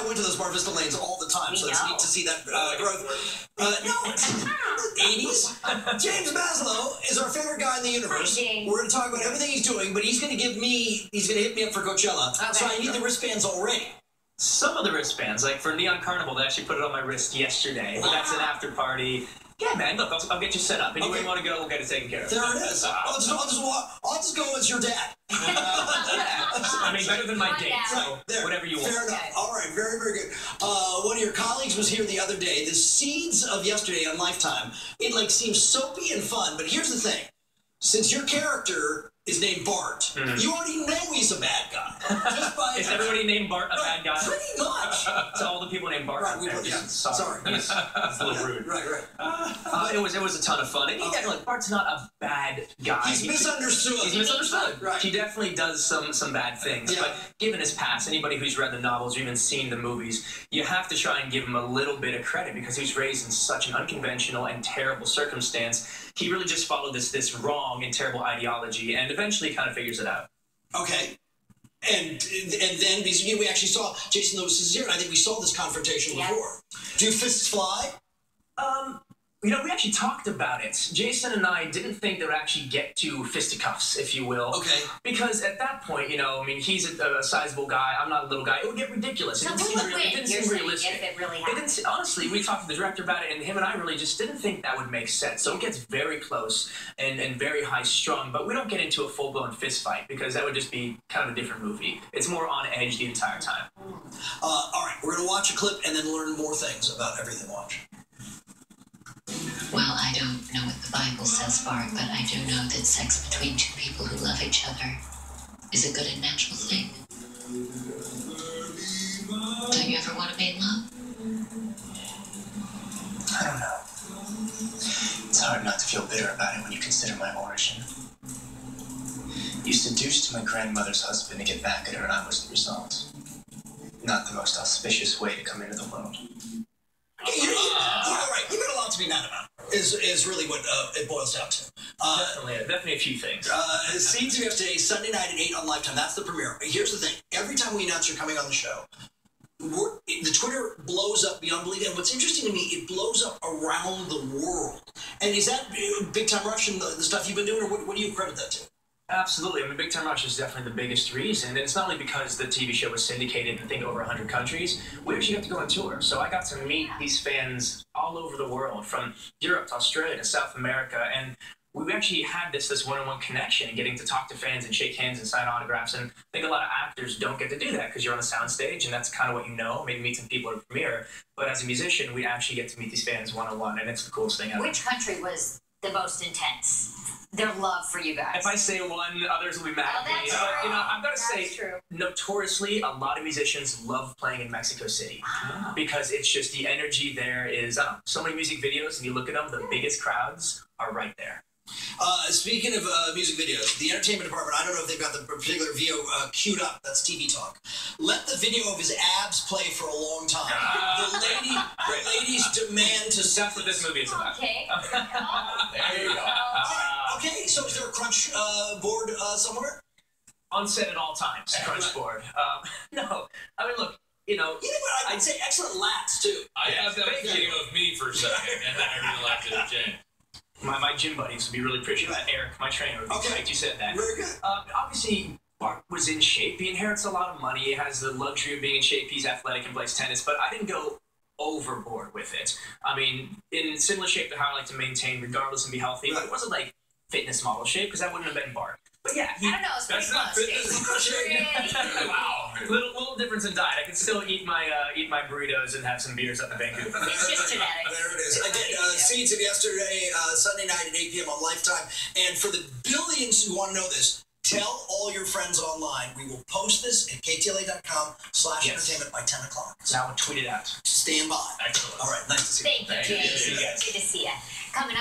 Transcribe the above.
I went to those Bar Vista lanes all the time, so it's neat to see that growth. No, it's 80s. James Maslow is our favorite guy in the universe. We're going to talk about everything he's doing, but he's going to hit me up for Coachella. Okay. So I need the wristbands already. Some of the wristbands, like for Neon Carnival, they actually put it on my wrist yesterday. But that's an after party. Yeah, man, look, I'll get you set up. Anywhere you want to go, we'll get it taken care of. There it is. I'll just go as your dad. Yeah. I mean, better than my date, so whatever you want. Fair enough. All right, very, very good. One of your colleagues was here the other day. The seeds of yesterday on Lifetime, it like seems soapy and fun, but here's the thing. Since your character is named Bart, you already know he's a bad guy. Just by is everybody named Bart a bad guy? Pretty much. So all the people named Bart. Right, sorry. It's a little rude. Right. It was a ton of fun. And look, Bart's not a bad guy. He's misunderstood. He's misunderstood. Right. He definitely does some bad things. Yeah. But given his past, anybody who's read the novels or even seen the movies, you have to try and give him a little bit of credit because he was raised in such an unconventional and terrible circumstance. He really just followed this wrong and terrible ideology and eventually kind of figures it out. Okay. And then we actually saw Jason Lewis is here, and I think we saw this confrontation before. Do fists fly? We actually talked about it. Jason and I didn't think they would actually get to fisticuffs, if you will. Okay. Because at that point, he's a sizable guy. I'm not a little guy. It would get ridiculous. It didn't seem realistic. If it really happened. Honestly, we talked to the director about it, and him and I really just didn't think that would make sense. So it gets very close and very high-strung, but we don't get into a full-blown fist fight because that would just be kind of a different movie. It's more on edge the entire time. All right, we're going to watch a clip and then learn more things about everything. Watch. Well, I don't know what the Bible says, Bart, but I do know that sex between two people who love each other is a good and natural thing. Don't you ever want to be in love? I don't know. It's hard not to feel bitter about it when you consider my origin. You seduced my grandmother's husband to get back at her, and I was the result. Not the most auspicious way to come into the world. You're right. You got a lot to be mad about. Is really what it boils down to. Definitely a few things. Seeds of Yesterday, Sunday night at 8 on Lifetime. That's the premiere. Here's the thing. Every time we announce you're coming on the show, the Twitter blows up beyond belief. And what's interesting to me, it blows up around the world. And is that Big Time Rush and the stuff you've been doing, or what do you credit that to? Absolutely. I mean, Big Time Rush is definitely the biggest reason. And it's not only because the TV show was syndicated in, I think, over 100 countries. We actually got to go on tour. So I got to meet these fans all over the world, from Europe to Australia to South America. And we actually had this one-on-one connection and getting to talk to fans and shake hands and sign autographs. And I think a lot of actors don't get to do that because you're on a soundstage and that's kind of what you know. Maybe meet some people at a premiere. But as a musician, we actually get to meet these fans one-on-one. And it's the coolest thing ever. Which country was the most intense? Their love for you guys. If I say one, others will be mad at me. That's true. I've got to say, notoriously, a lot of musicians love playing in Mexico City because it's just the energy there is. So many music videos, and you look at them, the biggest crowds are right there. Speaking of music videos, the entertainment department, I don't know if they've got the particular video queued up. That's TV talk. Let the video of his abs play for a long time. The ladies demand to see. That's what this movie is about. Okay. There you go. Okay, so is there a crunch board somewhere? On set at all times, crunch board. No, I mean, look, You know what, I'd say excellent lats, too. I have that video of me for a second, and then I really liked it of Jane. My gym buddies would be really appreciative of that. Eric, my trainer, would be psyched you said that. Very good. Obviously, Bart was in shape. He inherits a lot of money. He has the luxury of being in shape. He's athletic and plays tennis, but I didn't go overboard with it. I mean, in similar shape to how I like to maintain regardless and be healthy, but it wasn't like fitness model shape because that wouldn't have been Bart. But yeah, I don't know. It's that's not fitness shape. Wow. Little difference in diet. I can still eat my burritos and have some beers up in Vancouver. It's just genetics. There it is. Again, Seeds of Yesterday, Sunday night at 8 p.m. on Lifetime. And for the billions who want to know this, tell all your friends online. We will post this at KTLA.com/entertainment by 10 o'clock. Now I'll tweet it out. Stand by. Excellent. All right. Nice to see you. Thank you, James. Good to see you. Coming up.